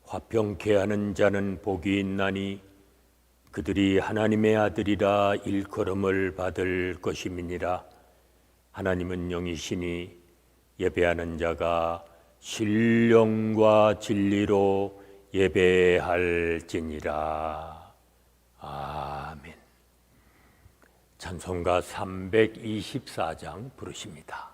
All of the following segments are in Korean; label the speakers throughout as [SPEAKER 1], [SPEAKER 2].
[SPEAKER 1] 화평케 하는 자는 복이 있나니 그들이 하나님의 아들이라 일컬음을 받을 것임이니라. 하나님은 영이시니 예배하는 자가 신령과 진리로 예배할지니라. 아멘. 찬송가 324장 부르십니다.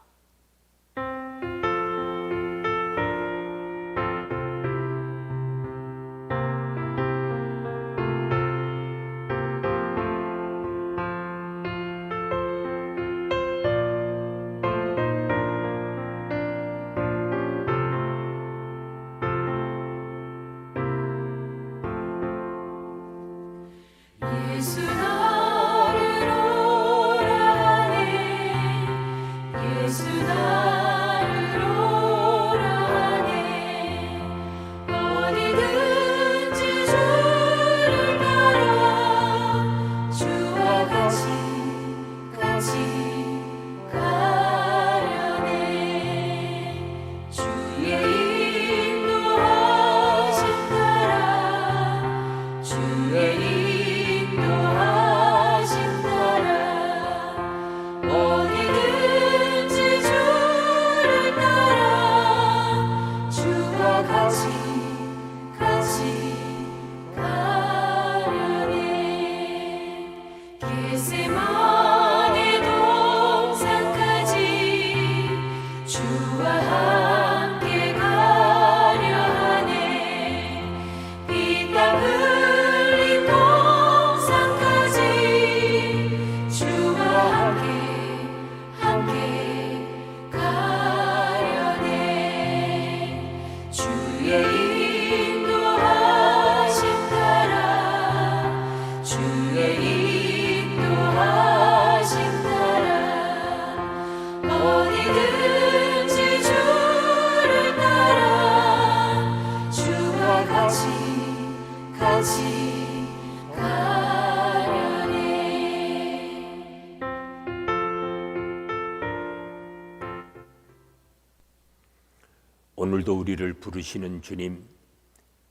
[SPEAKER 1] 오늘도 우리를 부르시는 주님,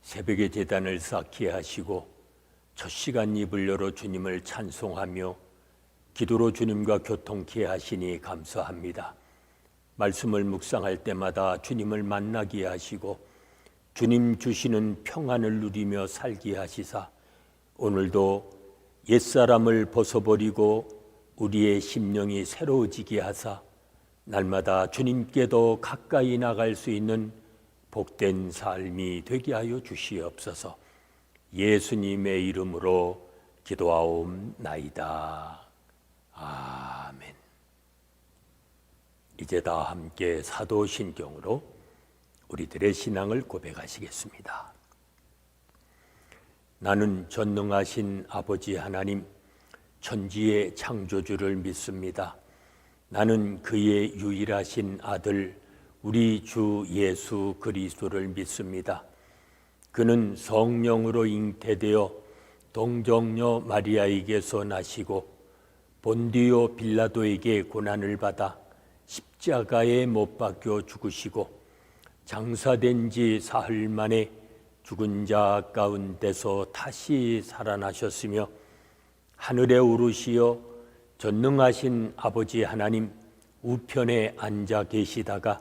[SPEAKER 1] 새벽에 제단을 쌓게 하시고 첫 시간 입을 열어 주님을 찬송하며 기도로 주님과 교통케 하시니 감사합니다. 말씀을 묵상할 때마다 주님을 만나게 하시고 주님 주시는 평안을 누리며 살게 하시사 오늘도 옛사람을 벗어버리고 우리의 심령이 새로워지게 하사 날마다 주님께 더 가까이 나갈 수 있는 복된 삶이 되게 하여 주시옵소서. 예수님의 이름으로 기도하옵나이다. 아멘. 이제 다 함께 사도신경으로 우리들의 신앙을 고백하시겠습니다. 나는 전능하신 아버지 하나님, 천지의 창조주를 믿습니다. 나는 그의 유일하신 아들 우리 주 예수 그리스도를 믿습니다. 그는 성령으로 잉태되어 동정녀 마리아에게서 나시고 본디오 빌라도에게 고난을 받아 십자가에 못 박혀 죽으시고 장사된 지 사흘 만에 죽은 자 가운데서 다시 살아나셨으며 하늘에 오르시어 전능하신 아버지 하나님 우편에 앉아 계시다가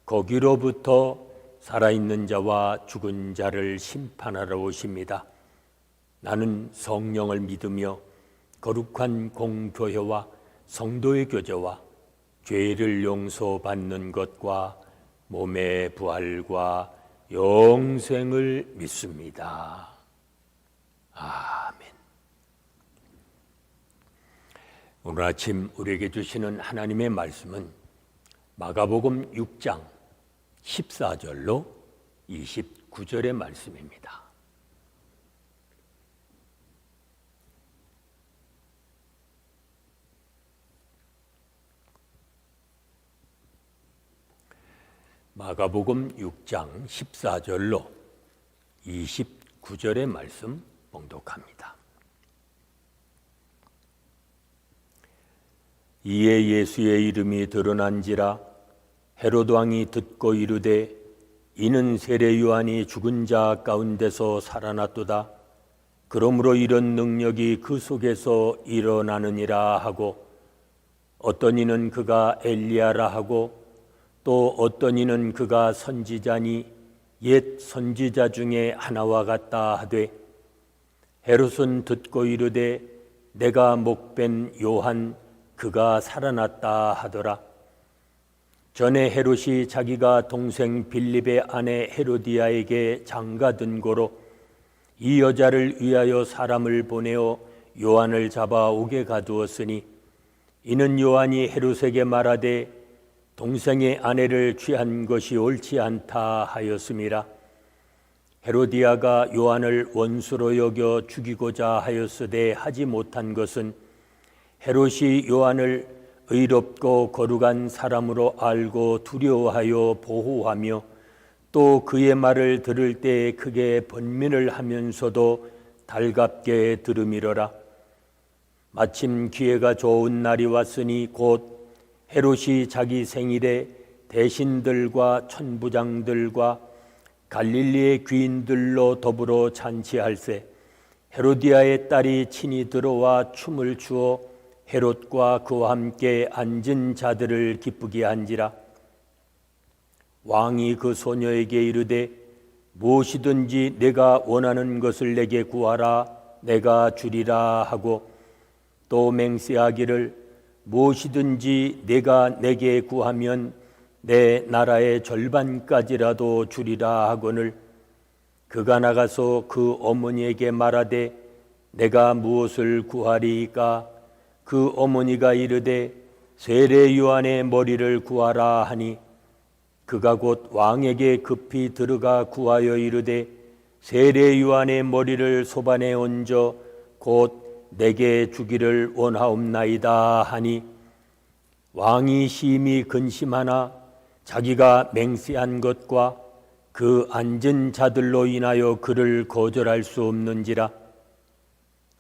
[SPEAKER 1] 거기로부터 살아있는 자와 죽은 자를 심판하러 오십니다. 나는 성령을 믿으며 거룩한 공교회와 성도의 교제와 죄를 용서받는 것과 몸의 부활과 영생을 믿습니다. 아멘. 오늘 아침 우리에게 주시는 하나님의 말씀은 마가복음 6장 14절로 29절의 말씀입니다. 마가복음 6장 14절로 29절의 말씀 봉독합니다. 이에 예수의 이름이 드러난지라 헤롯 왕이 듣고 이르되 이는 세례 요한이 죽은 자 가운데서 살아났도다. 그러므로 이런 능력이 그 속에서 일어나느니라 하고, 어떤 이는 그가 엘리야라 하고, 또 어떤 이는 그가 선지자니 옛 선지자 중에 하나와 같다 하되, 헤롯은 듣고 이르되 내가 목벤 요한 그가 살아났다 하더라. 전에 헤롯이 자기가 동생 빌립의 아내 헤로디아에게 장가든 고로 이 여자를 위하여 사람을 보내어 요한을 잡아 옥에 가두었으니, 이는 요한이 헤롯에게 말하되 동생의 아내를 취한 것이 옳지 않다 하였음이라. 헤로디아가 요한을 원수로 여겨 죽이고자 하였으되 하지 못한 것은 헤롯이 요한을 의롭고 거룩한 사람으로 알고 두려워하여 보호하며 또 그의 말을 들을 때 크게 번민을 하면서도 달갑게 들음이러라. 마침 기회가 좋은 날이 왔으니 곧 헤롯이 자기 생일에 대신들과 천부장들과 갈릴리의 귀인들로 더불어 잔치할세, 헤로디아의 딸이 친히 들어와 춤을 추어 헤롯과 그와 함께 앉은 자들을 기쁘게 한지라. 왕이 그 소녀에게 이르되 무엇이든지 내가 원하는 것을 내게 구하라, 내가 주리라 하고, 또 맹세하기를 무엇이든지 내가 내게 구하면 내 나라의 절반까지라도 주리라 하거늘, 그가 나가서 그 어머니에게 말하되 내가 무엇을 구하리이까? 그 어머니가 이르되 세례 요한의 머리를 구하라 하니, 그가 곧 왕에게 급히 들어가 구하여 이르되 세례 요한의 머리를 소반에 얹어 곧 내게 주기를 원하옵나이다 하니, 왕이 심히 근심하나 자기가 맹세한 것과 그 앉은 자들로 인하여 그를 거절할 수 없는지라.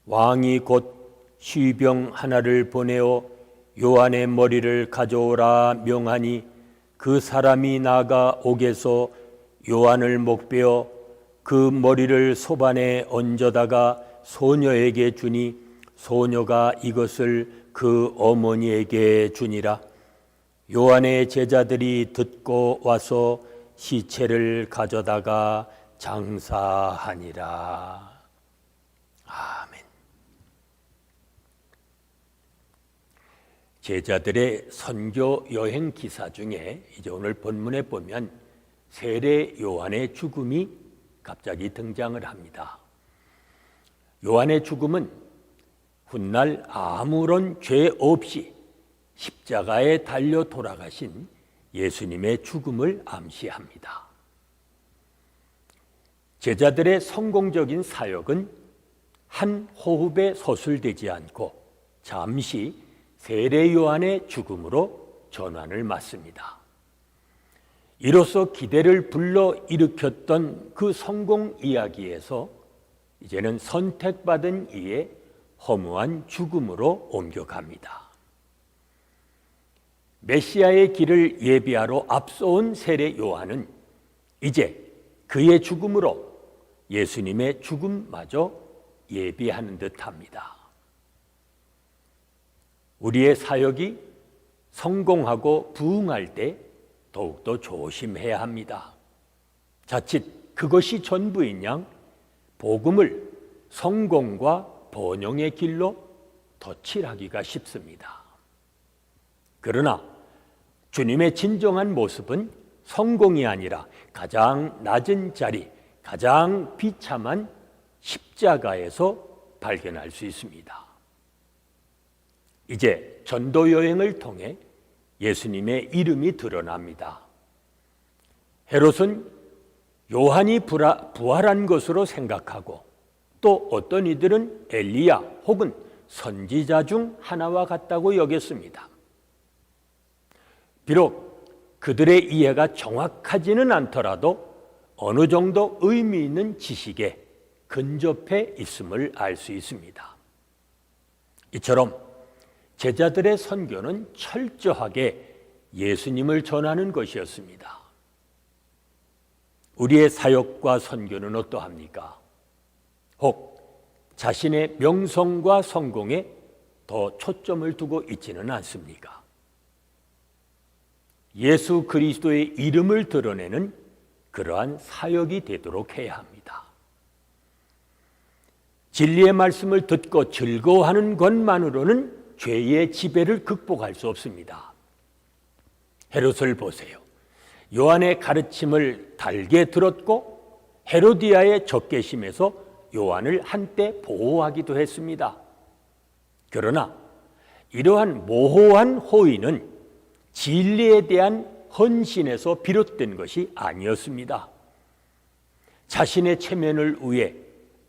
[SPEAKER 1] 왕이 곧 시병 하나를 보내어 요한의 머리를 가져오라 명하니, 그 사람이 나가 옥에서 요한을 목베어 그 머리를 소반에 얹어다가 소녀에게 주니, 소녀가 이것을 그 어머니에게 주니라. 요한의 제자들이 듣고 와서 시체를 가져다가 장사하니라. 아멘. 제자들의 선교 여행 기사 중에 이제 오늘 본문에 보면 세례 요한의 죽음이 갑자기 등장을 합니다. 요한의 죽음은 훗날 아무런 죄 없이 십자가에 달려 돌아가신 예수님의 죽음을 암시합니다. 제자들의 성공적인 사역은 한 호흡에 서술되지 않고 잠시 세례 요한의 죽음으로 전환을 맞습니다. 이로써 기대를 불러일으켰던 그 성공 이야기에서 이제는 선택받은 이의 허무한 죽음으로 옮겨갑니다. 메시아의 길을 예비하러 앞서온 세례 요한은 이제 그의 죽음으로 예수님의 죽음마저 예비하는 듯합니다. 우리의 사역이 성공하고 부흥할 때 더욱더 조심해야 합니다. 자칫 그것이 전부인 양 복음을 성공과 번영의 길로 덧칠하기가 쉽습니다. 그러나 주님의 진정한 모습은 성공이 아니라 가장 낮은 자리, 가장 비참한 십자가에서 발견할 수 있습니다. 이제 전도 여행을 통해 예수님의 이름이 드러납니다. 헤롯은 요한이 부활한 것으로 생각하고, 또 어떤 이들은 엘리야 혹은 선지자 중 하나와 같다고 여겼습니다. 비록 그들의 이해가 정확하지는 않더라도 어느 정도 의미 있는 지식에 근접해 있음을 알 수 있습니다. 이처럼 제자들의 선교는 철저하게 예수님을 전하는 것이었습니다. 우리의 사역과 선교는 어떠합니까? 혹 자신의 명성과 성공에 더 초점을 두고 있지는 않습니까? 예수 그리스도의 이름을 드러내는 그러한 사역이 되도록 해야 합니다. 진리의 말씀을 듣고 즐거워하는 것만으로는 죄의 지배를 극복할 수 없습니다. 헤롯을 보세요. 요한의 가르침을 달게 들었고 헤로디아의 적개심에서 요한을 한때 보호하기도 했습니다. 그러나 이러한 모호한 호의는 진리에 대한 헌신에서 비롯된 것이 아니었습니다. 자신의 체면을 위해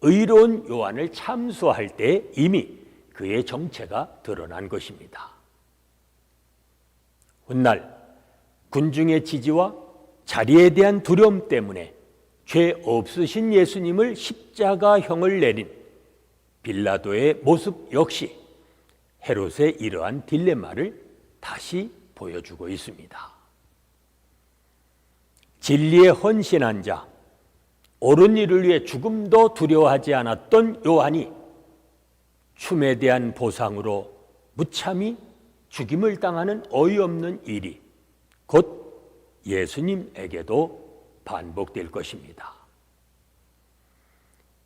[SPEAKER 1] 의로운 요한을 참수할 때 이미 그의 정체가 드러난 것입니다. 훗날 군중의 지지와 자리에 대한 두려움 때문에 죄 없으신 예수님을 십자가형을 내린 빌라도의 모습 역시 헤롯의 이러한 딜레마를 다시 보여주고 있습니다. 진리에 헌신한 자, 옳은 일을 위해 죽음도 두려워하지 않았던 요한이 춤에 대한 보상으로 무참히 죽임을 당하는 어이없는 일이 곧 예수님에게도 반복될 것입니다.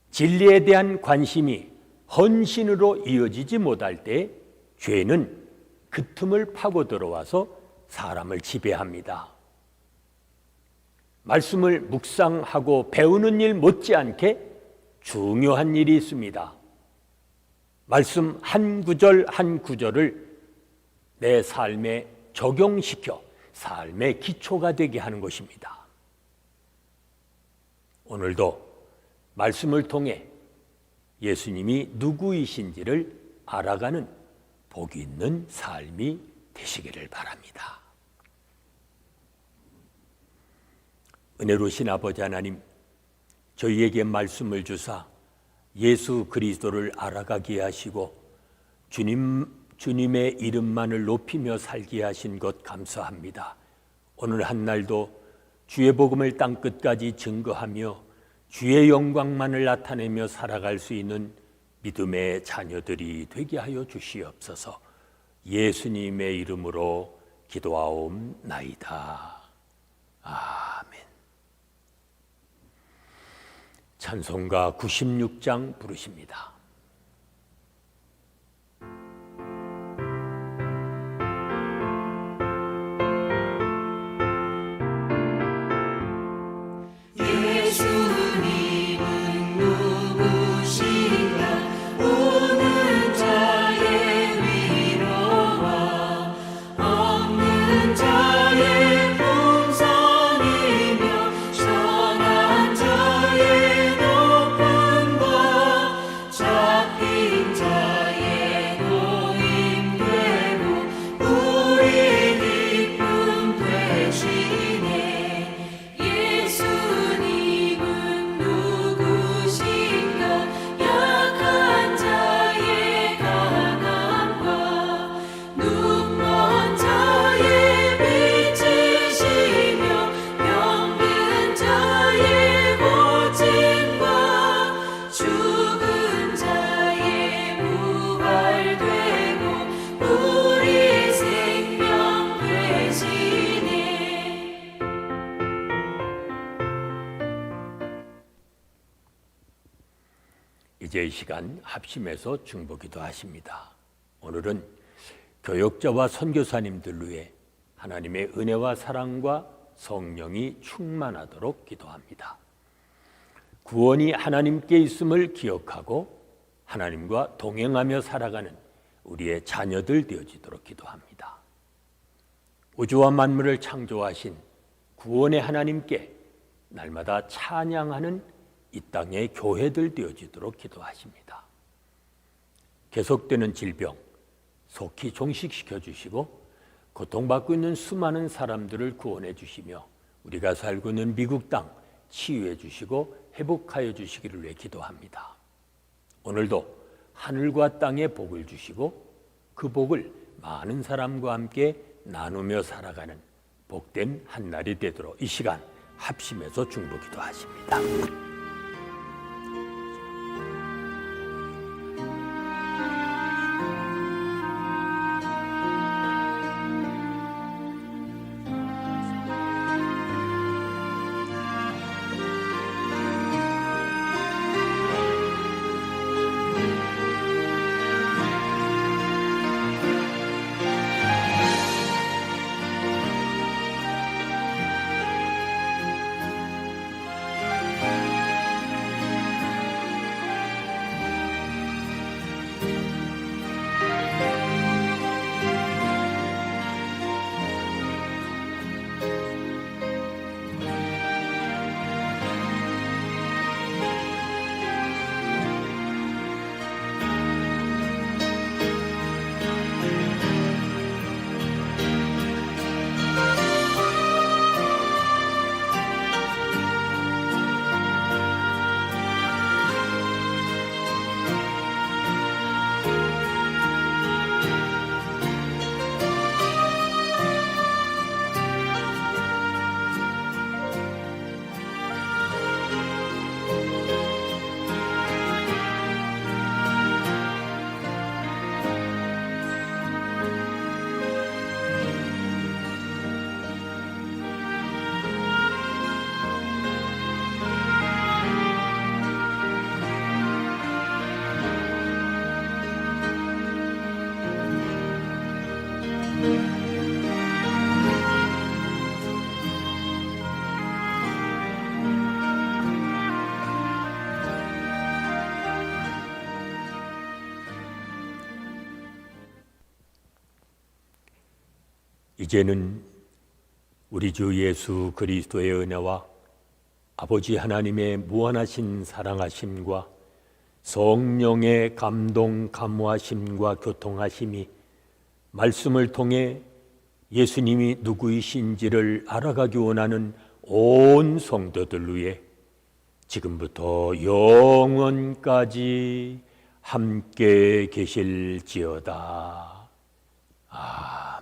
[SPEAKER 1] 진리에 대한 관심이 헌신으로 이어지지 못할 때 죄는 그 틈을 파고 들어와서 사람을 지배합니다. 말씀을 묵상하고 배우는 일 못지않게 중요한 일이 있습니다. 말씀 한 구절 한 구절을 내 삶에 적용시켜 삶의 기초가 되게 하는 것입니다. 오늘도 말씀을 통해 예수님이 누구이신지를 알아가는 복이 있는 삶이 되시기를 바랍니다. 은혜로우신 아버지 하나님, 저희에게 말씀을 주사 예수 그리스도를 알아가게 하시고 주님의 이름만을 높이며 살게 하신 것 감사합니다. 오늘 한날도 주의 복음을 땅끝까지 증거하며 주의 영광만을 나타내며 살아갈 수 있는 믿음의 자녀들이 되게 하여 주시옵소서. 예수님의 이름으로 기도하옵나이다. 아멘. 찬송가 96장 부르십니다. 이제 이 시간 합심해서 중보기도 하십니다. 오늘은 교역자와 선교사님들 위해 하나님의 은혜와 사랑과 성령이 충만하도록 기도합니다. 구원이 하나님께 있음을 기억하고 하나님과 동행하며 살아가는 우리의 자녀들 되어지도록 기도합니다. 우주와 만물을 창조하신 구원의 하나님께 날마다 찬양하는 이 땅의 교회들 되어지도록 기도하십니다. 계속되는 질병 속히 종식시켜 주시고 고통받고 있는 수많은 사람들을 구원해 주시며 우리가 살고 있는 미국 땅 치유해 주시고 회복하여 주시기를 위해 기도합니다. 오늘도 하늘과 땅에 복을 주시고 그 복을 많은 사람과 함께 나누며 살아가는 복된 한날이 되도록 이 시간 합심해서 중보기도 하십니다. 이제는 우리 주 예수 그리스도의 은혜와 아버지 하나님의 무한하신 사랑하심과 성령의 감동 감화심과 교통하심이 말씀을 통해 예수님이 누구이신지를 알아가기 원하는 온 성도들 위해 지금부터 영원까지 함께 계실지어다. 아멘.